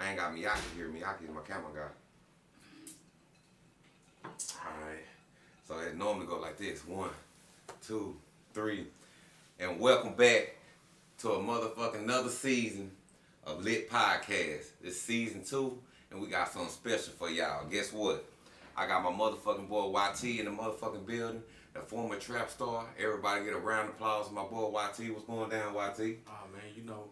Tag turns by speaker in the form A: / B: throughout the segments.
A: I ain't got Miyaki here. Miyaki is my camera guy. Alright. So it normally go like this. 1, 2, 3. And welcome back to a motherfucking another season of Lit Podcast. It's season 2, and we got something special for y'all. Guess what? I got my motherfucking boy YT in the motherfucking building, the former trap star. Everybody get a round of applause for my boy YT. What's going down, YT?
B: Oh man, you know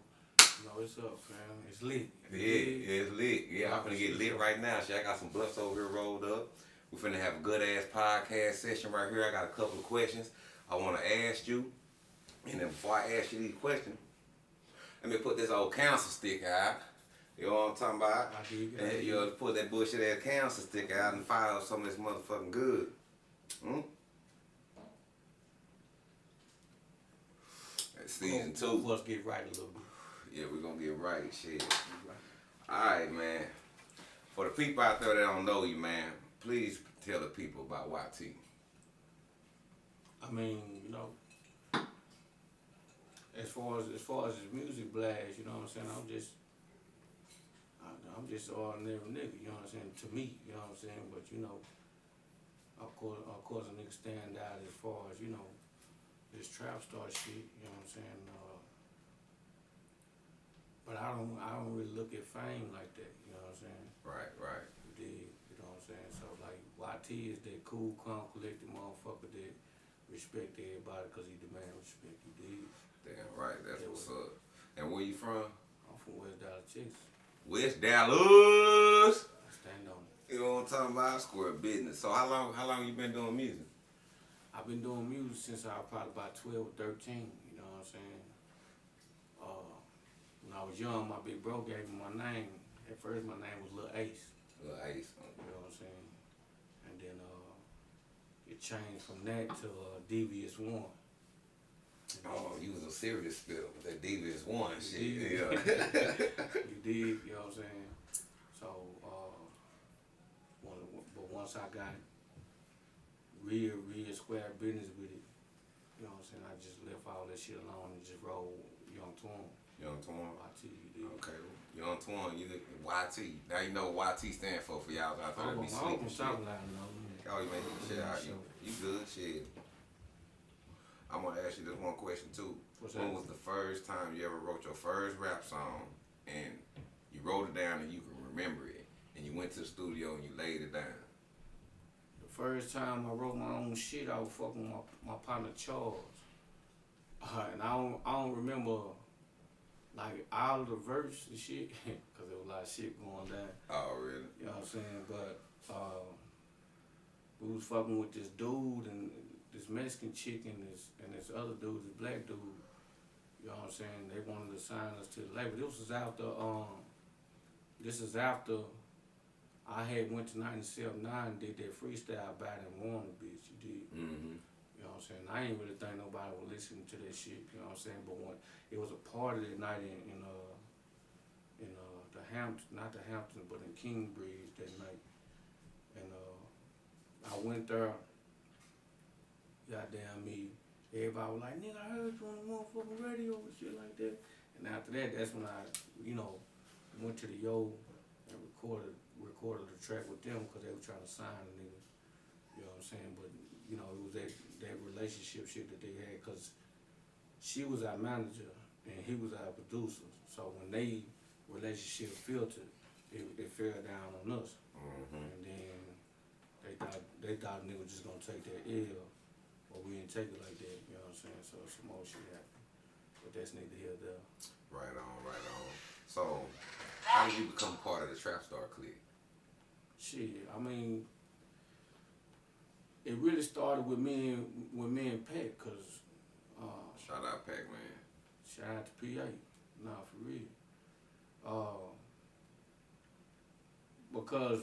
B: it's up, fam. It's lit.
A: Yeah, it's lit. Yeah, I'm finna get lit right now. Shit, I got some blunts over here rolled up. We finna have a good ass podcast session right here. I got a couple of questions I wanna ask you. And then before I ask you these questions, let me put this old council stick out. You know what I'm talking about?
B: I dig it.
A: And you put that bullshit ass council stick out and fire up some of this motherfucking good. That's season 2.
B: Let's get right a little bit.
A: Yeah, we're gonna get right, shit. Alright, man. For the people out there that don't know you, man, please tell the people about YT.
B: I mean, you know, as far as his music blast, you know what I'm saying, I'm just an ordinary nigga, you know what I'm saying, to me, you know what I'm saying, but you know, of course a nigga stand out as far as, you know, this trap star shit, you know what I'm saying, but I don't really look at fame like that, you know what I'm saying.
A: Right.
B: You know what I'm saying, so like YT is that cool, calm, collected motherfucker that respect everybody because he demand respect, you dig?
A: Damn right, that's what's up. And where you from?
B: I'm from West Dallas, Texas.
A: West Dallas.
B: Stand on it.
A: You know what I'm talking about? Square business. So how long you been doing music?
B: I've been doing music since I was probably about 12 or 13, you know what I'm saying? When I was young, my big bro gave me my name. At first, my name was Lil Ace.
A: Lil Ace.
B: You know what I'm saying? And then it changed from that to Devious One.
A: Oh, you was a serious spill with that Devious One shit. Yeah.
B: You dig, you know what I'm saying? So, but once I got real square business with it, you know what I'm saying, I just left all that shit alone and just rolled Young Twan.
A: Young Twan?
B: YT, you dig?
A: Okay. Young Twan, you look YT. Now you know what YT stand for y'all out there that be sleeping shit. Oh, you make shit out. You good shit. I'm gonna ask you this one question too. When was the first time you ever wrote your first rap song and you wrote it down and you can remember it and you went to the studio and you laid it down?
B: The first time I wrote my own shit, I was fucking with my partner Charles. And I don't remember like all of the verse and shit, cause there was a lot of shit going down.
A: Oh really?
B: You know what I'm saying? But we was fucking with this dude and this Mexican chick and this other dude, this black dude. You know what I'm saying? They wanted to sign us to the label. This is after I had went to 97.9 and did that freestyle battle and won the bitch. You did.
A: Mm-hmm.
B: You know what I'm saying? I ain't really think nobody was listening to that shit. You know what I'm saying? But when it was a party that night in the Hamptons, not the Hamptons, but in Kingbridge that night, and I went there. Goddamn me. Everybody was like, nigga, I heard you on the motherfucking radio and shit like that. And after that, that's when I, you know, went to the Yo and recorded the track with them because they were trying to sign a nigga. You know what I'm saying? But, you know, it was that relationship shit that they had because she was our manager and he was our producer. So when they relationship filtered, it fell down on us.
A: Mm-hmm.
B: And then they thought a nigga was just gonna take that L. But we didn't take it like that, you know what I'm saying? So some more shit happened. But that's neither here nor there.
A: Right on. So, how did you become part of the Trap Star Click?
B: Shit, I mean, it really started with me and Pat, cause
A: Shout out Pac, man.
B: shout out to PA, nah, for real. Because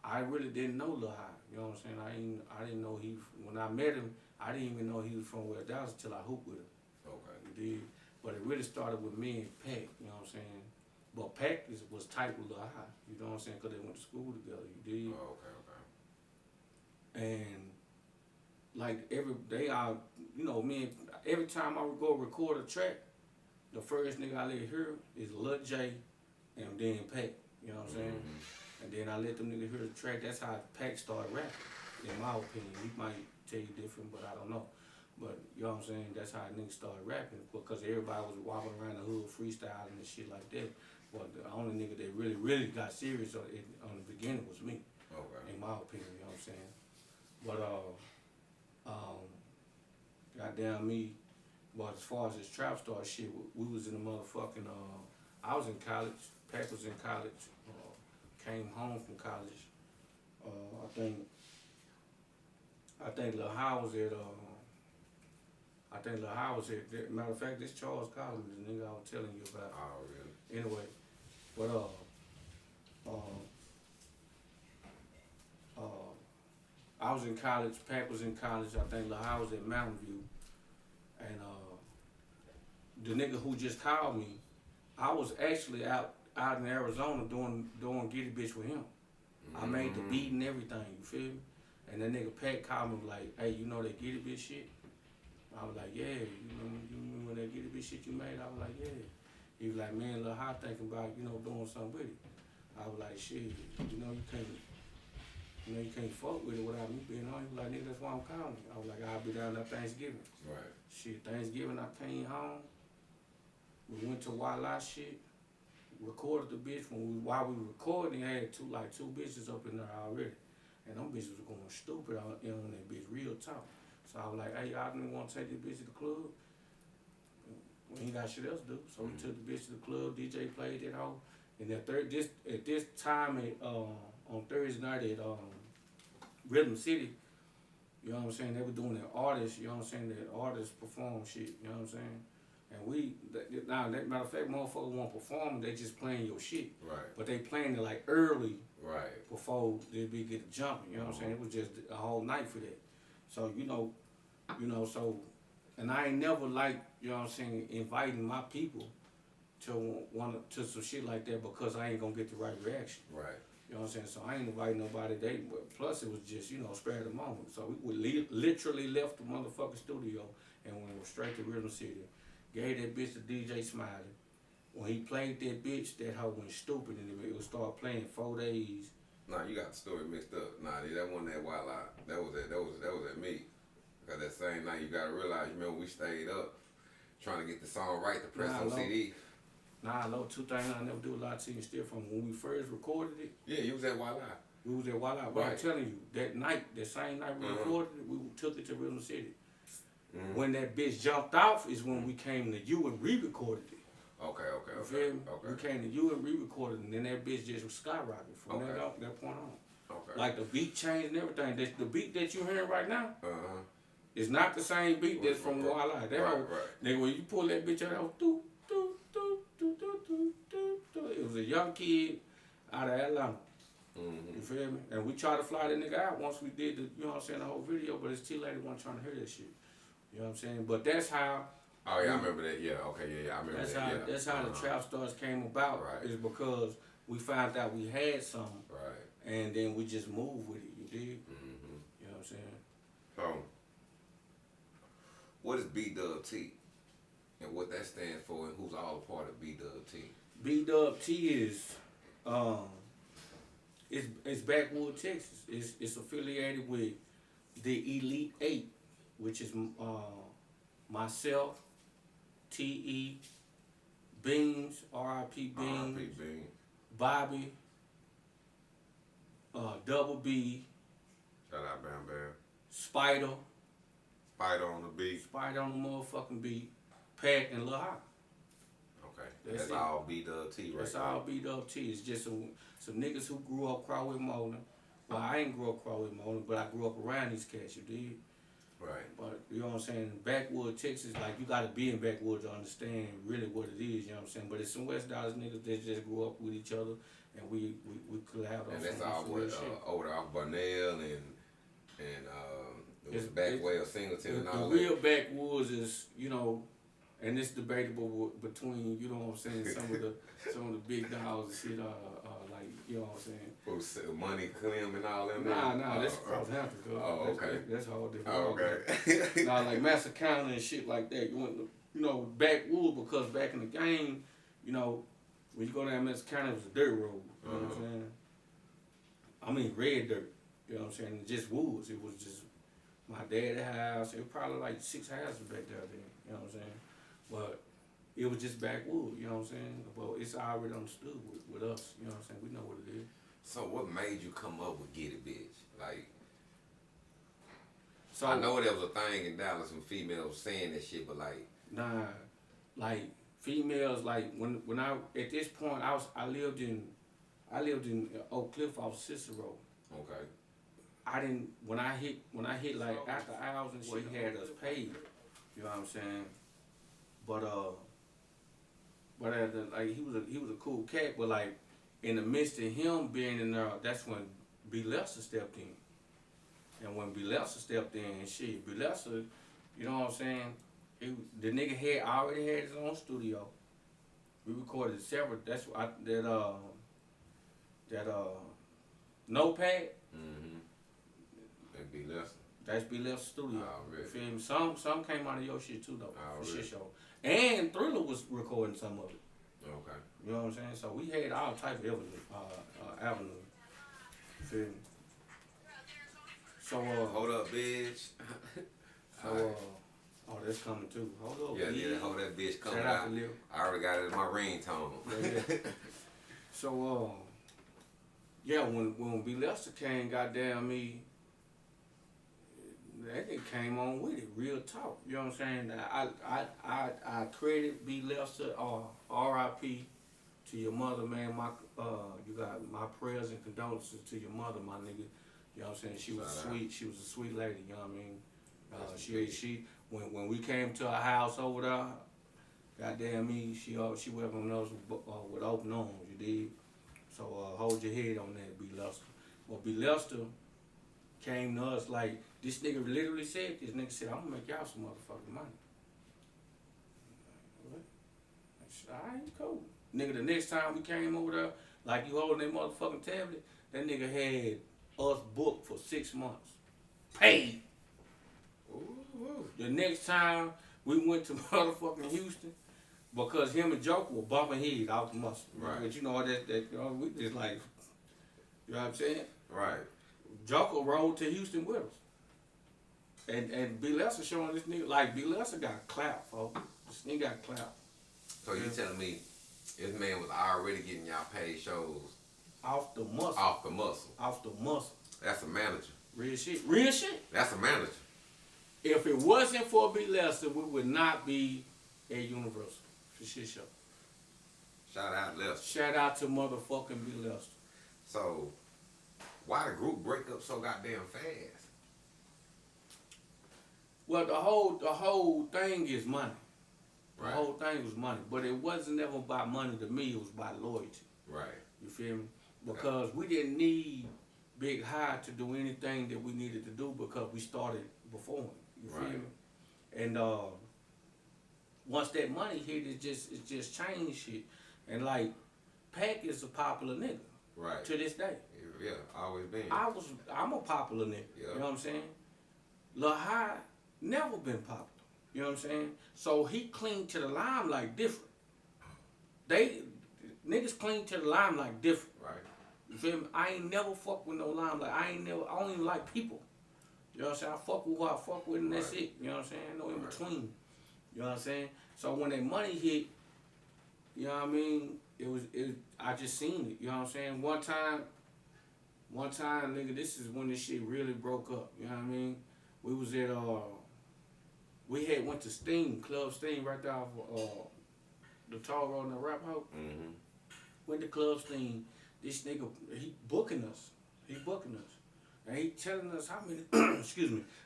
B: I really didn't know Lil High. You know what I'm saying? I didn't know when I met him, I didn't even know he was from West Dallas until I hooped with him.
A: Okay.
B: You dig? But it really started with me and Pac, you know what I'm saying? But Pac was tight with Lil High, you know what I'm saying? Because they went to school together, you dig?
A: Oh, okay.
B: And like every day every time I would go record a track, the first nigga I let hear is Lil J and then Pac. You know what I'm saying? And then I let them niggas hear the track. That's how Pac started rapping, in my opinion. He might tell you different, but I don't know. But you know what I'm saying? That's how niggas started rapping, because everybody was walking around the hood freestyling and shit like that. But the only nigga that really got serious on the beginning was me. Okay. In my opinion, you know what I'm saying? But goddamn me. But as far as this Trap Star shit, we was in the motherfucking I was in college. Pac was in college. Came home from college. I think Lil Howard was at matter of fact, this Charles Collins, the nigga I was telling you about.
A: Oh, really?
B: Anyway, but I was in college, Pac was in college, I think Lil Howard was at Mountain View. And the nigga who just called me, I was actually out in Arizona doing Get It Bitch with him. I made the beat and everything, you feel me? And that nigga Pat called me like, hey, you know that Get It Bitch shit? I was like, yeah, you remember that Get It Bitch shit you made? I was like, yeah. He was like, man, Lil Hot thinking about, doing something with it. I was like, shit, you can't fuck with it without me being on. He was like, nigga, that's why I'm calling you. I was like, I'll be down there Thanksgiving.
A: Right.
B: Shit, Thanksgiving, I came home. We went to Walla shit. Recorded the bitch. While we recording, they had two bitches up in there already. And them bitches was going stupid on that bitch, real talk. So I was like, hey, y'all didn't want to take this bitch to the club? We ain't got shit else to do. So we took the bitch to the club, DJ played that hoe. And at this time on Thursday night at Rhythm City, you know what I'm saying, they were doing that artist, you know what I'm saying, that artist perform shit, you know what I'm saying? And matter of fact, motherfuckers won't perform, they just playing your shit. Right. But they playing it like early, right, before they be get jumping, you know what I'm saying? It was just a whole night for that. So, so, and I ain't never liked, you know what I'm saying, inviting my people to some shit like that, because I ain't gonna get the right reaction. Right. You know what I'm saying? So I ain't inviting nobody today, but plus it was just, spare the moment. So we literally left the motherfucking studio and went straight to Rhythm City. Gave that bitch to DJ Smiley. When he played that bitch, that hoe went stupid and it would start playing 4 days.
A: Nah, you got the story mixed up. Nah, that wasn't that Wild Out. That was at me. Because that same night, you gotta realize, remember we stayed up trying to get the song right to press on CD.
B: Nah, two things I never do a lot to you still from when we first recorded it.
A: Yeah, you was at Wild Out.
B: We was at Wild Out. But I'm telling you, that same night we recorded it, we took it to Rhythm City. When that bitch jumped off is when we came to you and re-recorded it. Okay. You feel me? Okay. We came to you and re-recorded it, and then that bitch just skyrocketed from that point on. Okay. Like the beat changed and everything. The beat that you hearing right now is not the same beat that's from Wild Out. Nigga, when you pull that bitch out, it was a young kid out of Atlanta. You feel me? And we tried to fly that nigga out once we did the whole video, but his T lady wasn't trying to hear that shit. You know what I'm saying? But that's how.
A: Oh yeah, I remember that. Yeah, okay, yeah, I remember that.
B: That's how the Trap Stars came about. Right. Is because we found out we had something. Right. And then we just moved with it. You dig? You know what I'm saying?
A: So, what is B-Dub-T? And what that stands for, and who's all a part of B-Dub-T?
B: B-Dub-T is, it's Backwood, Texas. It's affiliated with the Elite 8, which is myself, T.E., Beans, R.I.P. Beans, Bobby, Double B.
A: Shout out Bam Bam.
B: Spider
A: on the beat.
B: Spider on the motherfucking beat. Pat and Lil Hot.
A: Okay. That's all B-Dub-T right
B: That's all B-Dub-T. It's just some niggas who grew up Crowley Moline. Well, I ain't grew up Crowley Moline, but I grew up around these cats, you dig? Right. But you know what I'm saying? Backwood, Texas, like you gotta be in Backwood to understand really what it is, you know what I'm saying? But it's some West Dallas niggas that just grew up with each other and we collab on.
A: And that's all what over off Barnell and it was Backway or Singleton and all that.
B: The real Backwoods is, and it's debatable between, you know what I'm saying, some of the big dogs and shit, like, you know what I'm saying.
A: Money, Clem and all them.
B: Nah, that's Crosshampton.
A: Oh, okay.
B: That's all different.
A: Oh, okay.
B: Nah, like Master County and shit like that. You know, Backwoods, because back in the game, when you go down Memphis County, it was a dirt road. You know what I'm saying? I mean, red dirt. You know what I'm saying? Just woods. It was just my dad's house. It was probably like 6 houses back there then. You know what I'm saying? But it was just backwoods. You know what I'm saying? But it's already understood with us. You know what I'm saying? We know what it is.
A: So what made you come up with Get It Bitch? Like,
B: so
A: I know there was a thing in Dallas when females saying that shit, but like,
B: nah, like females, like when I at this point I lived in Oak Cliff off Cicero.
A: okay.
B: I didn't when I hit like after hours and shit had us paid. You know what I'm saying? But like he was a cool cat, but like in the midst of him being in there, that's when B. Lester stepped in. And when B. Lester stepped in and shit, B. Lester, you know what I'm saying? The nigga already had his own studio. We recorded several. That's what Notepad.
A: And B. Lester.
B: That's B. Lester's studio.
A: Already.
B: You feel me? Some came out of your shit too though. For
A: Already.
B: shit show. And Thriller was recording some of it.
A: Okay.
B: You know what I'm saying? So we had all type of avenues. You feel me? So
A: Hold up, bitch.
B: so oh, that's coming too. Hold up.
A: Yeah, hold that bitch coming
B: Shout out
A: out.
B: to Lil.
A: I already got it in my ringtone.
B: Yeah. So yeah, when B. Lester came, goddamn me, that nigga came on with it, real talk. You know what I'm saying? I credit B. Lester, R.I.P. to your mother, man. You got my prayers and condolences to your mother, my nigga. You know what I'm saying? She was sweet. She was a sweet lady. You know what I mean? She when we came to her house over there, goddamn me, she welcomed us with open arms. You dig? So hold your head on that, B. Lester. Well, B. Lester came to us like this nigga literally said. This nigga said, "I'm gonna make y'all some motherfucking money." What? Alright, cool. Nigga, the next time we came over there, like you holding that motherfucking tablet, that nigga had us booked for 6 months. Paid.
A: Ooh.
B: The next time we went to motherfucking Houston, because him and Joker were bumping heads out the muscle.
A: Right.
B: But you know we just like, you know what I'm saying?
A: Right.
B: Joker rode to Houston with us. And B. Lester showing this nigga, like B. Lester got clapped, folks. This nigga got clapped.
A: So you telling me this man was already getting y'all paid shows
B: Off the muscle.
A: off the muscle?
B: Off the muscle.
A: That's a manager.
B: Real shit. Real shit.
A: That's a manager.
B: If it wasn't for B. Lester, we would not be at Universal for shit show.
A: Shout out Lester.
B: Shout out to motherfucking B. Lester.
A: So why the group break up so goddamn fast?
B: Well, the whole thing is money.
A: Right.
B: The whole thing was money, but it wasn't ever about money to me. It was about loyalty.
A: Right.
B: You feel me? Because we didn't need Big High to do anything that we needed to do because we started before him. You feel
A: Right.
B: me? And once that money hit, it just changed shit. And like, Pac is a popular nigga
A: Right.
B: to this day.
A: Yeah, always been.
B: I'm a popular nigga.
A: Yeah.
B: You know what I'm saying? Lil High never been popular. You know what I'm saying? So he clean to the limelight different. Niggas clean to the limelight different.
A: Right.
B: You feel me? I ain't never fuck with no limelight. I don't even like people. You know what I'm saying? I fuck with who I fuck with and that's
A: Right.
B: it. You know what I'm saying? No in
A: Right.
B: between. You know what I'm saying? So when that money hit, you know what I mean? I just seen it. You know what I'm saying? One time, nigga, this is when this shit really broke up. You know what I mean? We was at we had went to Steam, Club Steam, right there off the tall road in the rap house.
A: Mm-hmm.
B: Went to Club Steam. This nigga, he booking us. And he telling us how many,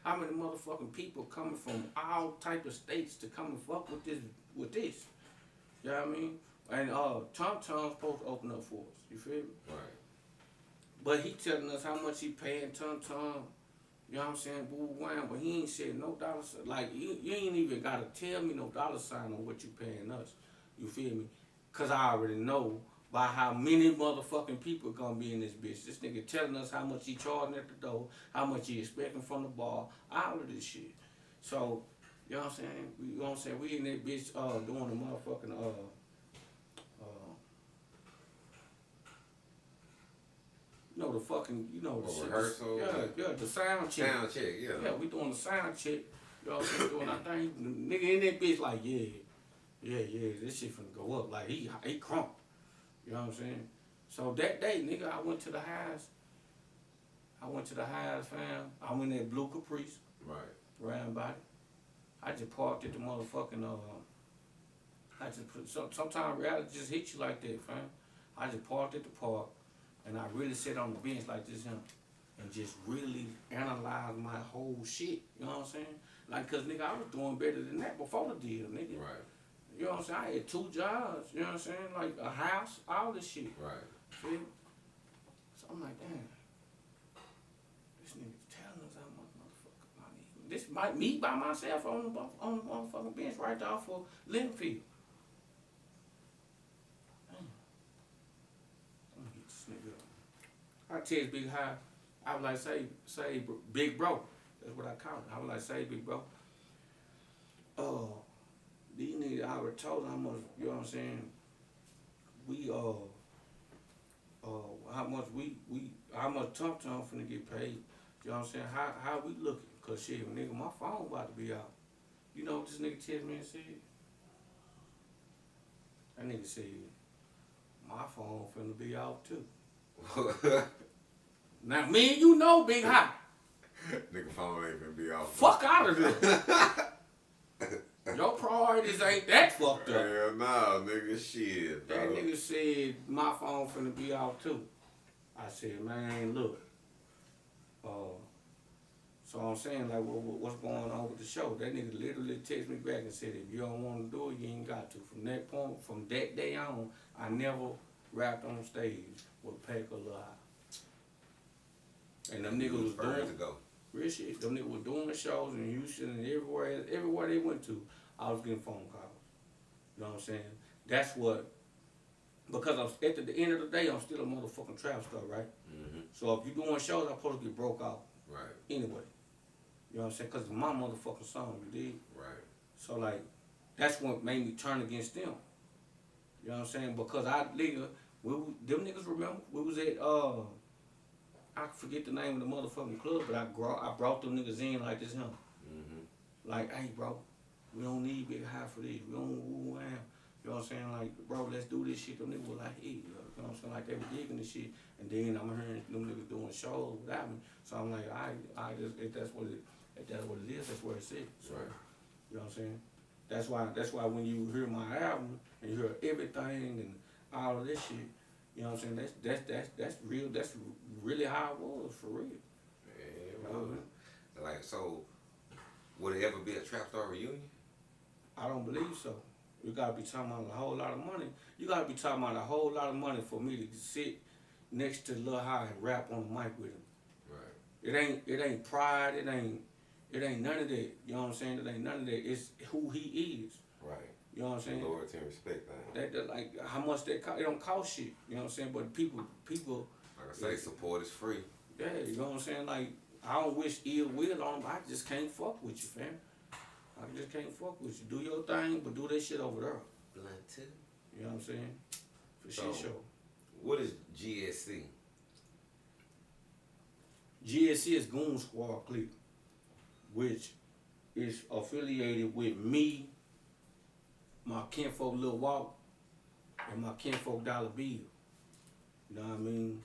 B: how many motherfucking people coming from all type of states to come and fuck with this. You know what I mean? And Tom Tom's supposed to open up for us. You feel me?
A: Right.
B: But he telling us how much he paying Tom Tom. You know what I'm saying? Boo wham, but he ain't said no dollar sign. Like, you ain't even got to tell me no dollar sign on what you paying us. You feel me? Because I already know by how many motherfucking people gonna be in this bitch. This nigga telling us how much he charging at the door, how much he expecting from the bar, all of this shit. So, you know what I'm saying? We in that bitch doing the motherfucking the fucking, you know, the shit.
A: Rehearsal.
B: The sound check.
A: Sound check, yeah.
B: Yeah, we doing the sound check. You know what I'm saying? Doing our thing. Nigga in that bitch like, yeah, this shit finna go up. Like, he crunk. You know what I'm saying? So that day, nigga, I went to the highs. Fam. I'm in that blue Caprice.
A: Right.
B: Round body. I just parked at the motherfucking, sometimes reality just hit you like that, fam. I just parked at the park, and I really sat on the bench like this, and just really analyze my whole shit. You know what I'm saying? Like, cause nigga, I was doing better than that before the deal, nigga.
A: Right.
B: You know what I'm saying? I had 2 jobs. You know what I'm saying? Like a house, all this shit.
A: Right.
B: Feel me? So I'm like, damn. This nigga's telling us I'm a motherfucker. This might me by myself on the motherfucking bench right there for Linfield. I text Big High. I was like, say, Big Bro. That's what I call it. I was like, say, Big Bro. These niggas, I already told them how much, you know what I'm saying? We, how much Tom finna get paid. You know what I'm saying? How we looking? Cause shit, nigga, my phone about to be out. You know what this nigga texted me and said? That nigga said, my phone finna be out too. Now, me and you know, Big High.
A: Nigga phone ain't finna be off.
B: Fuck out of here. Your priorities ain't that fucked up.
A: Hell nah, nigga, shit, bro.
B: That nigga said, my phone finna be out too. I said, man, look. So I'm saying, like, what's going on with the show? That nigga literally texted me back and said, if you don't want to do it, you ain't got to. From that point, from that day on, I never rapped on stage with Pack or Lil High. And them niggas was doing
A: to go.
B: real shit. Them niggas was doing shows in Houston and everywhere they went to, I was getting phone calls. You know what I'm saying? That's what, because at the end of the day, I'm still a motherfucking trap star, right?
A: Mm-hmm.
B: So if you doing shows, I'm supposed to get broke out.
A: Right.
B: Anyway. You know what I'm saying? Because it's my motherfucking song, you dig?
A: Right.
B: So, like, that's what made me turn against them. You know what I'm saying? Because them niggas remember, we was at, I forget the name of the motherfucking club, but I brought them niggas in like this,
A: Mm-hmm.
B: Like, hey, bro, we don't need Big High for this. We don't woo wham. You know what I'm saying? Like, bro, let's do this shit. Them niggas were like, hey, you know what I'm saying? Like, they were digging this shit. And then I'm hearing them niggas doing shows without me. So I'm like, if that's what it is, that's what it is. So,
A: right.
B: You know what I'm saying? That's why when you hear my album and you hear everything and all of this shit, you know what I'm saying? That's real. That's really how it was, for real.
A: Yeah, it was. Like, so, would it ever be a Trap Star reunion?
B: I don't believe so. You gotta be talking about a whole lot of money. You gotta be talking about a whole lot of money for me to sit next to Lil High and rap on the mic with him.
A: Right.
B: It ain't pride. It ain't none of that. You know what I'm saying? It ain't none of that. It's who he is.
A: Right.
B: You know what I'm saying?
A: Loyalty and respect, man.
B: That like how much that cost? It don't cost shit. You know what I'm saying? But people.
A: Like I say, support is free.
B: Yeah, you know what I'm saying? Like, I don't wish ill will on them. I just can't fuck with you, fam. I just can't fuck with you. Do your thing, but do that shit over there.
A: Blunt too.
B: You know what I'm saying? For
A: So,
B: shit show.
A: What is GSC?
B: GSC is Goon Squad Click, which is affiliated with me, my kinfolk Lil Walt, and my kinfolk Dollar Bill. You know what I mean?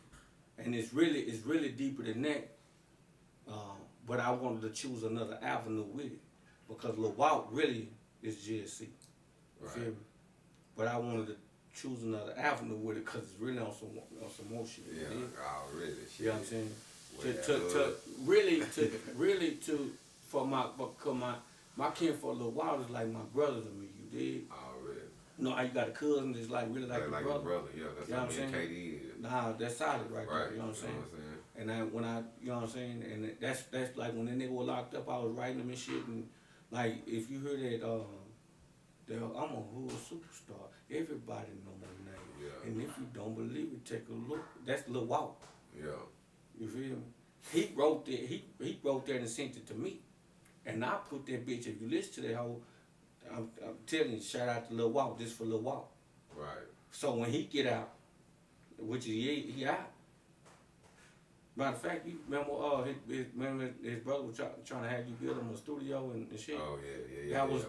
B: And it's really deeper than that. But I wanted to choose another avenue with it because Lil Walt really is GSC. You
A: Right.
B: feel me? But I wanted to choose another avenue with it because it's really on some more shit.
A: Yeah, already. Shit.
B: You know what I'm saying?
A: Well,
B: For my kinfolk Lil Walt is like my brother to me. You dig?
A: Already.
B: You know how you got a cousin that's like really like your
A: Like
B: brother.
A: your brother, yeah. That's
B: You know
A: what
B: what I'm
A: me and KD is.
B: Nah, that's solid right
A: Right.
B: there. You know what I'm saying? And you know what I'm saying? And that's like when that nigga was locked up, I was writing him and shit. And like, if you hear that, I'm a hood superstar. Everybody know my name.
A: Yeah.
B: And if you don't believe it, take a look. That's Lil Walt.
A: Yeah.
B: You feel me? He wrote that. He wrote that and sent it to me. And I put that bitch. If you listen to that whole, I'm telling you, shout out to Lil Walt. This for Lil Walt.
A: Right.
B: So when he get out, which is he out. Matter of fact, you remember his brother was trying to have you build him a studio and shit.
A: Oh yeah.
B: That was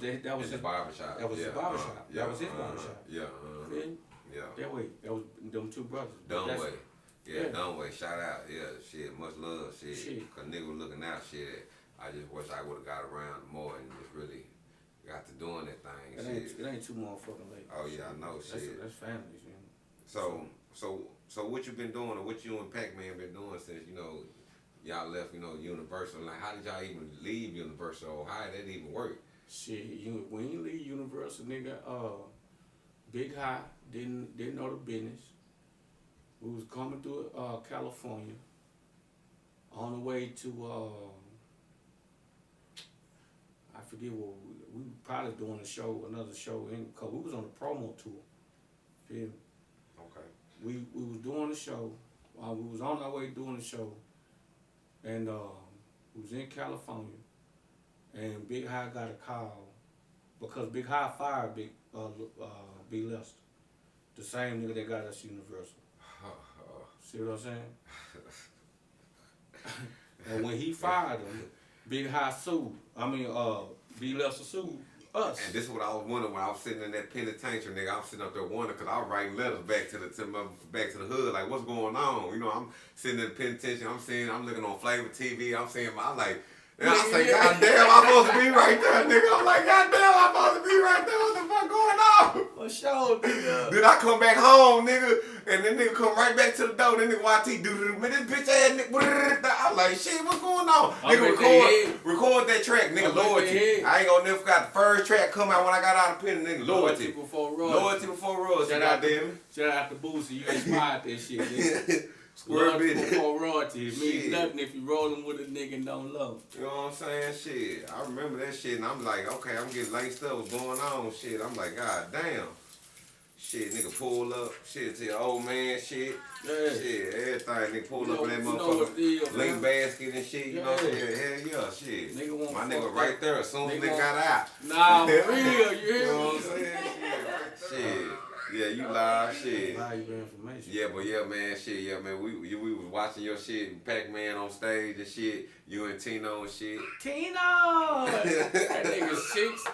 B: his
A: barbershop.
B: That was his barbershop.
A: Yeah,
B: That was his barbershop.
A: Yeah. Yeah.
B: That way. That was them two brothers.
A: Dunway. Yeah, Dunway. Shout out. Yeah, shit. Much love. Shit. Cause nigga was looking out. Shit. I just wish I would have got around more and just really got to doing that thing.
B: It ain't too motherfucking late.
A: Oh yeah, I know. Shit.
B: That's families, man.
A: So what you been doing, or what you and Pac-Man been doing since y'all left Universal? Like, how did y'all even leave Universal, or how did that even work?
B: Shit, when you leave Universal, nigga, Big High didn't know the business. We was coming through California on the way to I forget what we were probably doing another show cause we was on a promo tour. Feel me?
A: Okay.
B: We was doing the show. We was on our way doing the show, and we was in California, and Big High got a call because Big High fired B. Lester, the same nigga that got us Universal. See what I'm saying? And when he fired him, Big High sued. B. Lester sued us.
A: And this is what I was wondering when I was sitting in that penitentiary, nigga. I was sitting up there wondering, because I was writing letters back to the hood, like, what's going on? I'm sitting in the penitentiary, I'm looking on Flavor TV, I'm like, and I say, God damn, I'm supposed to be right there, nigga. I'm like, God damn, I'm supposed to be right there. What the fuck going on?
B: For sure, nigga.
A: Then I come back home, nigga, and then nigga come right back to the door. Then nigga YT do man, this bitch ass nigga. I'm like, shit, what's going on? Nigga, record that track, nigga. Loyalty. I ain't gonna never forgot the first track come out when I got out of pen, nigga. Loyalty
B: before royalty.
A: Loyalty before royalty. Goddamn.
B: Shout out to Boosie. You inspired that shit, nigga.
A: Loyalty
B: before royalty. It means nothing if you rolling with a nigga and don't love.
A: You know what I'm saying? Shit. I remember that shit, and I'm like, okay, I'm getting laced up. What's going on? Shit. I'm like, God damn. Shit, nigga pull up. Shit to your old man. Shit.
B: Yeah.
A: Shit. Everything. Nigga pull up in that motherfucker. Link basket and shit. You know what I'm saying? Hell yeah. Shit.
B: Nigga
A: my nigga right there as soon as nigga got out.
B: Nah, for real. You hear me?
A: You know what I'm saying? Shit. Yeah, you live, shit.
B: Valuable information.
A: Yeah, but yeah, man, shit, yeah, man. We was watching your shit, Pac-Man on stage and shit. You and Tino and shit.
B: Tino! That nigga 6.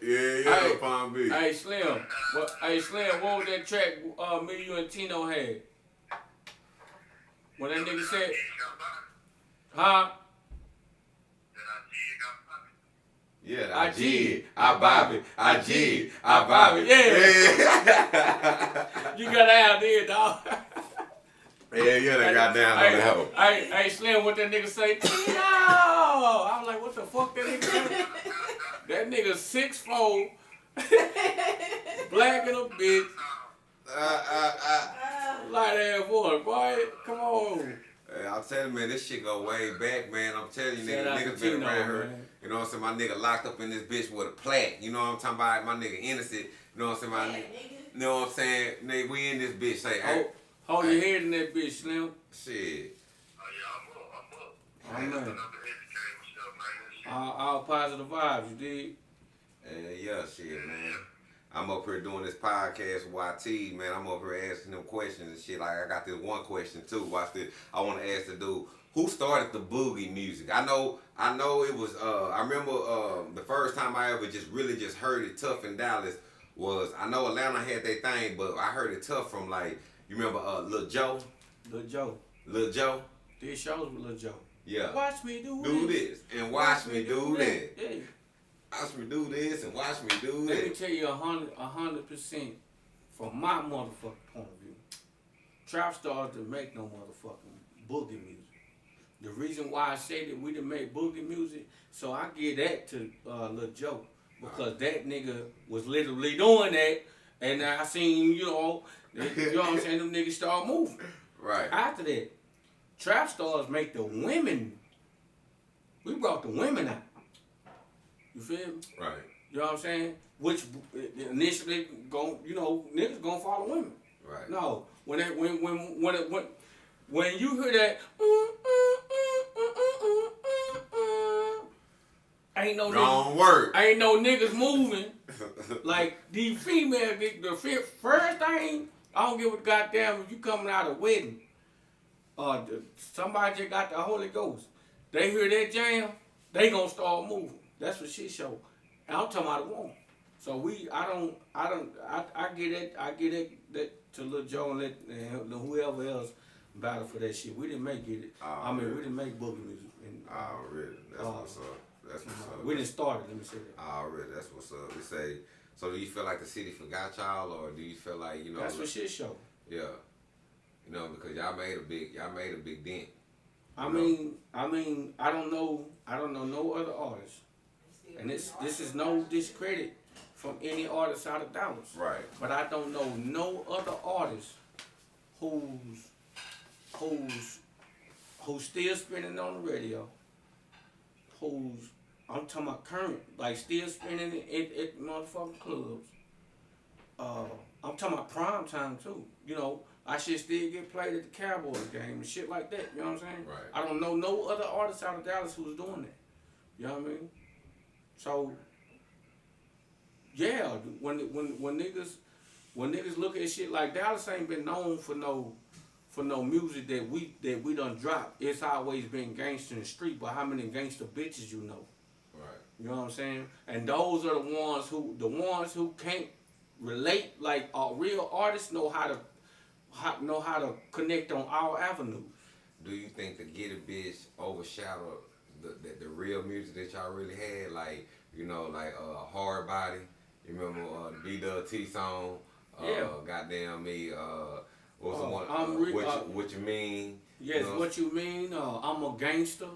A: Yeah, Palm Beach.
B: Hey, Slim. What was that track me, you, and Tino had? When that nigga said, huh?
A: Yeah, I G, I bob it, I G, I bob it.
B: Yeah. You got out there, dog.
A: Yeah, that got down on the hoe.
B: Hey, Slim, what that nigga say? Tino! I was like, what the fuck that nigga say? That nigga 6'4", black and a bitch. Light ass boy. Come on.
A: Hey, I'll tell you, man, this shit go way back, man. I'm telling you, niggas been around here. Man. You know what I'm saying? My nigga locked up in this bitch with a plaque. You know what I'm talking about? My nigga innocent. You know what I'm saying? You know what I'm saying? Nigga, we in this bitch. Say, hey.
B: Hold your head in that bitch, Slim.
A: Shit.
B: I'm up. All positive vibes, you dig?
A: Yeah, shit, man. I'm up here doing this podcast with YT, man. I'm up here asking them questions and shit. Like, I got this one question, too. Watch this. I want to ask the dude, who started the Boogie music? I know it was, I remember the first time I ever really heard it tough in Dallas was, I know Atlanta had their thing, but I heard it tough from, like, you remember Lil Joe? Lil Joe?
B: These shows with Lil Joe.
A: Yeah.
B: Watch me do
A: this. And watch me do that. Yeah. Watch me do this and watch me do that.
B: Let me tell you 100% from my motherfucking point of view. Trap Stars didn't make no motherfucking boogie music. The reason why I say that we didn't make boogie music, so I give that to Lil Joe. Because that nigga was literally doing that, and I seen, you know what I'm saying, them niggas start moving.
A: Right.
B: After that, Trap Stars make the women, we brought the women out. You feel me?
A: Right.
B: You know what I'm saying? Which initially niggas gonna follow women.
A: Right.
B: No, when you hear that, ain't no
A: don't work.
B: Ain't no niggas moving like these females. The first thing I don't give a goddamn if you coming out of a wedding. Somebody just got the Holy Ghost. They hear that jam, they gonna start moving. That's what shit show. And I'm talking about a woman. So I get that to Lil Joe and let whoever else battle for that shit. We didn't make it. We didn't make boogie music.
A: Really? That's what's up. That's what's up.
B: We didn't start it, let me say that.
A: Really? That's what's up. They say, so do you feel like the city forgot y'all, or do you feel like, you know?
B: That's what shit show.
A: Yeah. You know, because y'all made a big dent.
B: I mean, I don't know no other artists. And this is no discredit from any artist out of Dallas.
A: Right.
B: But I don't know no other artist who's still spinning on the radio, I'm talking about current, like still spinning at motherfucking clubs. I'm talking about prime time too. You know, I should still get played at the Cowboys game and shit like that. You know what I'm saying?
A: Right.
B: I don't know no other artists out of Dallas who's doing that. You know what I mean? So yeah, when niggas look at shit like Dallas ain't been known for no music that we done dropped. It's always been gangster in the street, but how many gangster bitches you know?
A: Right.
B: You know what I'm saying? And those are the ones who can't relate. Like real artists know how to connect on all avenues.
A: Do you think the Get It bitch overshadowed the real music that y'all really had? Like, you know, like Hard Body. You remember the B-Dub-T song?
B: Yeah.
A: Goddamn me. What's the one? What you mean?
B: Yes,
A: you know?
B: What you mean? I'm a gangster.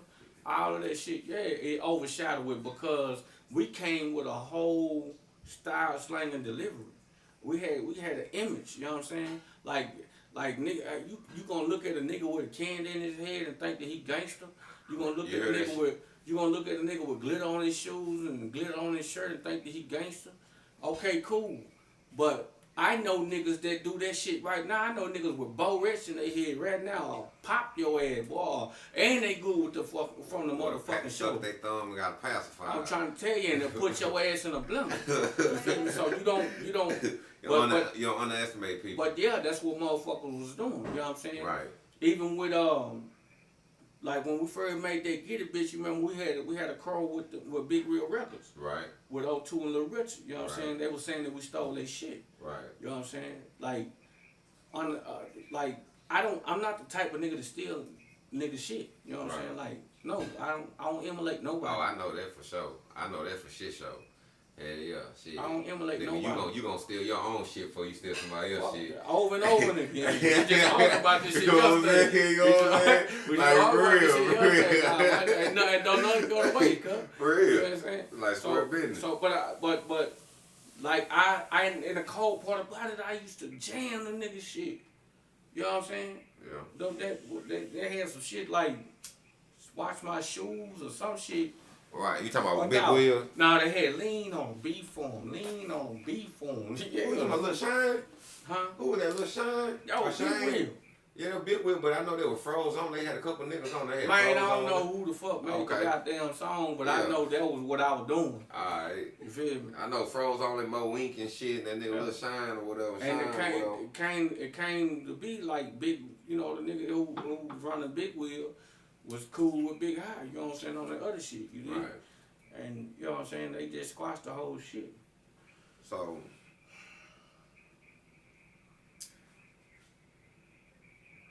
B: All of that shit. Yeah, it overshadowed it because we came with a whole style, slang, and delivery. We had an image. You know what I'm saying? Like nigga, you gonna look at a nigga with a candy in his head and think that he gangster? You gonna look at a nigga with glitter on his shoes and glitter on his shirt and think that he gangster? Okay, cool. But I know niggas that do that shit right now. I know niggas with Bo Rich in their head right now. I'll pop your ass, boy. And they good with the from the motherfucking show.
A: They thumb and got a pacifier.
B: I'm trying to tell you, and to put your ass in a blender. You feel me? So you don't.
A: You don't underestimate people.
B: But yeah, that's what motherfuckers was doing. You know what I'm saying?
A: Right.
B: Even with like when we first made that Get It bitch, you remember we had a crow with Big Real Records.
A: Right.
B: With O2 and Lil Richard. You know what I'm saying? They were saying that we stole their shit.
A: Right.
B: You know what I'm saying? Like, I'm not the type of nigga to steal nigga shit. You know what I'm saying? Like, no, I don't emulate nobody.
A: Oh, I know that for sure. I know that for shit show. Yeah, shit.
B: I don't emulate
A: nigga,
B: nobody.
A: You gonna steal your own shit before you steal somebody else's shit.
B: Over and over again. We just talked about this shit yesterday.
A: You know what I'm saying?
B: We
A: Like,
B: talked about this
A: real,
B: shit yesterday. And don't nothing go to waste, cuz.
A: For real.
B: You know what I'm saying?
A: Like square business.
B: So, but like I in the cold part about it, I used to jam the nigga shit. You know what I'm saying?
A: Yeah.
B: Don't they had some shit like watch my shoes or some shit.
A: Right, you talking about Big Wheel?
B: Nah, they had lean on B form. Yeah.
A: Who was my Lil Shine?
B: Huh?
A: Who was that, Lil Shine?
B: Yo, Big Wheel.
A: Yeah, Big Wheel, but I know they were froze on. They had a couple niggas on there.
B: Man, I don't know who the fuck made the goddamn song, but I know that was what I was doing.
A: Alright.
B: You feel me?
A: I know froze on and Mo Wink and shit, and that nigga Lil Shine or whatever.
B: And it came to be like Big, you know, the nigga who was running Big Wheel was cool with Big High, you know what I'm saying, on that other shit, you know? Right. And, you know what I'm saying, they just squashed the whole shit.
A: So,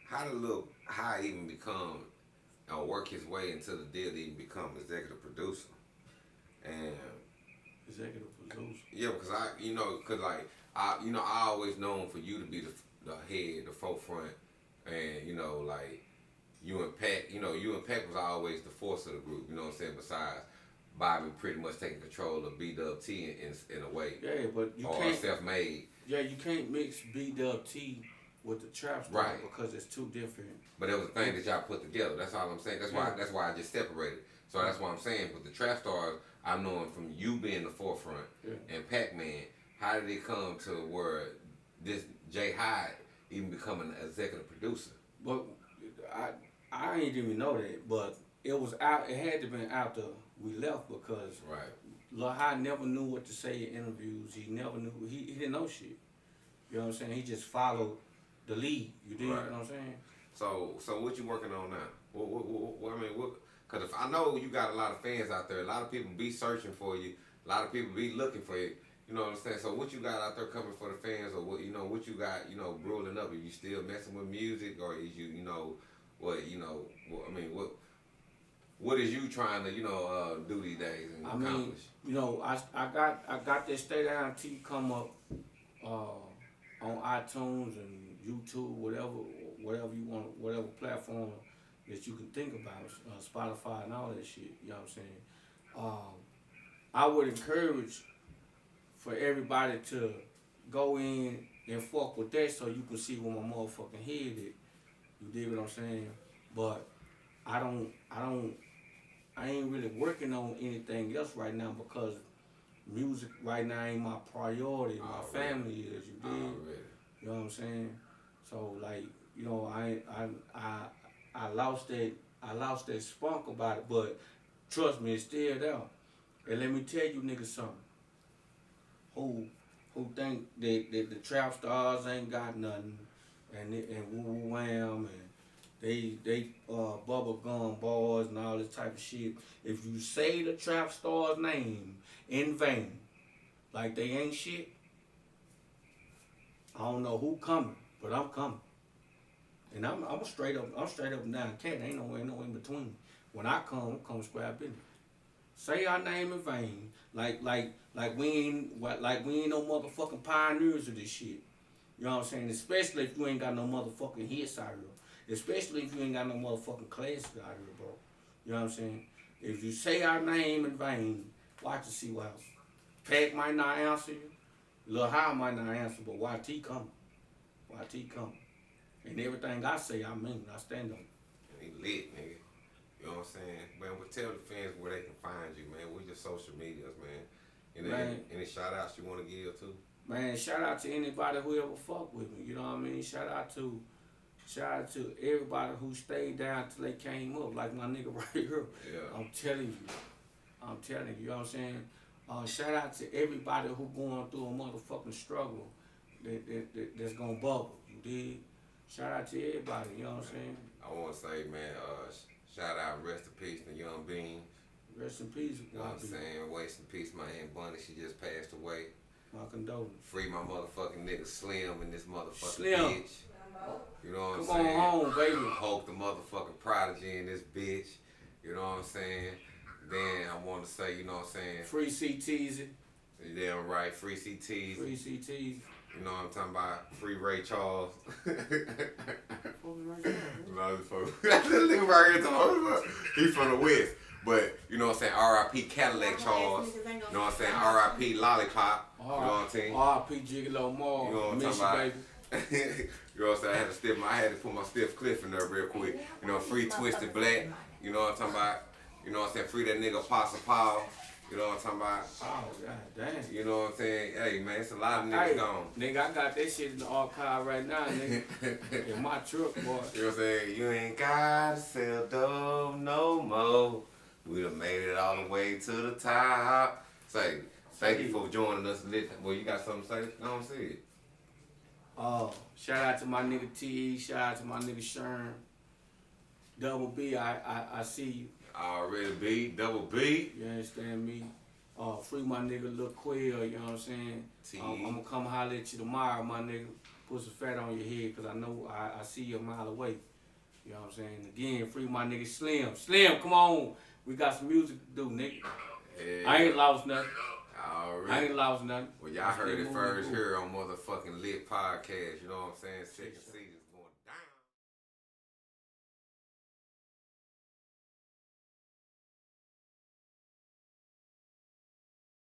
A: how did Lil High even become, work his way into the deal to even become executive producer? And
B: executive producer?
A: Yeah, because I always known for you to be the head, the forefront, and, you know, like, you and Pac was always the force of the group, you know what I'm saying, besides Bobby pretty much taking control of B-Dub-T in a way.
B: Yeah, but you
A: can't. Or self-made.
B: Yeah, you can't mix B-Dub-T with the trap style, right? Because it's two different.
A: But it was a thing that y'all put together. That's all I'm saying. That's why I just separated. So that's why I'm saying. But the Trap Stars, I know him from you being the forefront and Pac-Man. How did it come to where this Jay Hyde even become an executive producer?
B: Well, I didn't even know that, but it was out. It had to been after we left because Lil High never knew what to say in interviews. He never knew. He didn't know shit. You know what I'm saying? He just followed the lead. You dig?
A: Right.
B: You know what I'm saying?
A: So what you working on now? What I mean, what? Because if I know you got a lot of fans out there, a lot of people be searching for you, a lot of people be looking for you. You know what I'm saying? So what you got out there coming for the fans, or what what you got brewing up? Are you still messing with music, or is you what is you trying to do these days and accomplish?
B: I got that Stay Down T come up on iTunes and YouTube, whatever you want, whatever platform that you can think about, Spotify and all that shit. You know what I'm saying? I would encourage for everybody to go in and fuck with that so you can see where my motherfucking head is. You dig what I'm saying? But I ain't really working on anything else right now because music right now ain't my priority. My family is. You dig? You know what I'm saying? So like, I lost that spunk about it, but trust me, it's still there. And let me tell you niggas something. Who think that the Trap Stars ain't got nothing and woo woo wham and they bubble gum boys and all this type of shit. If you say the Trap Stars name in vain, like they ain't shit, I don't know who coming, but I'm coming. And I'm straight up and down cat. Ain't no in between. When I come square business. Say our name in vain, like we ain't no motherfucking pioneers of this shit. You know what I'm saying? Especially if you ain't got no motherfucking hits out here. Especially if you ain't got no motherfucking classics out here, bro. You know what I'm saying? If you say our name in vain, watch and see what happens. Pac might not answer you. Lil High might not answer, but YT coming. YT coming. And everything I say, I mean, I stand on it.
A: He lit, nigga. You know what I'm saying? Man, but tell the fans where they can find you, man. Where's your social medias, man? Any shout outs you want to give to?
B: Man, shout out to anybody who ever fuck with me. You know what I mean? Shout out to everybody who stayed down till they came up, like my nigga right here.
A: Yeah.
B: I'm telling you. You know what I'm saying? Shout out to everybody who going through a motherfucking struggle that's gonna bubble. You dig? Shout out to everybody. You know what I'm saying?
A: I want to say, man, shout out, rest in peace to Young Beans.
B: Rest in peace.
A: You know what I'm saying? Rest in peace, my Aunt Bunny. She just passed away.
B: My condolences.
A: Free my motherfucking nigga Slim and this motherfucking
B: Slim.
A: bitch. You know what I'm
B: Come
A: saying?
B: on home, baby.
A: Hope the motherfucking prodigy in this bitch. You know what I'm saying? Then I want to say, you know what I'm saying?
B: Free CTZ.
A: You damn right. Free CTs.
B: Free CTZ.
A: You know what I'm talking about? Free Ray Charles.
B: Ray Charles?
A: No, that nigga right here talking about, he's from the West. But, you know what I'm saying? R.I.P. Cadillac Charles. You know what I'm saying? R.I.P. Lollipop. You know what I'm saying?
B: R.I.P. Gigolo Mall.
A: You know what I'm talking about? You know what I'm saying? I had to put my Stiff Cliff in there real quick. You know, free Twisted Black. You know what I'm talking about? You know what I'm saying? Free that nigga Apostle Paul. You know what I'm talking about?
B: Oh, god damn.
A: You know what I'm saying? Hey, man, it's a lot of niggas gone.
B: Nigga, I got that shit in the archive right now, nigga. In my truck, boy.
A: You know what I'm saying? You ain't gotta sell dope no more. We done made it all the way to the top. Say, thank you for joining us. Well, you got something to say? No, I'm saying.
B: Shout out to my nigga T. Shout out to my nigga Sherm. Double B, I see you.
A: Already B, double B.
B: You understand me? Free my nigga Lil Quill, you know what I'm saying? I'm gonna come holler at you tomorrow, my nigga. Put some fat on your head, cause I know I see you a mile away. You know what I'm saying? Again, free my nigga Slim. Slim, come on. We got some music to do, nigga.
A: Yeah.
B: I ain't lost nothing.
A: Already.
B: I ain't lost nothing.
A: Well, y'all heard it first here on motherfucking Lit Podcast. You know what I'm saying? Second season.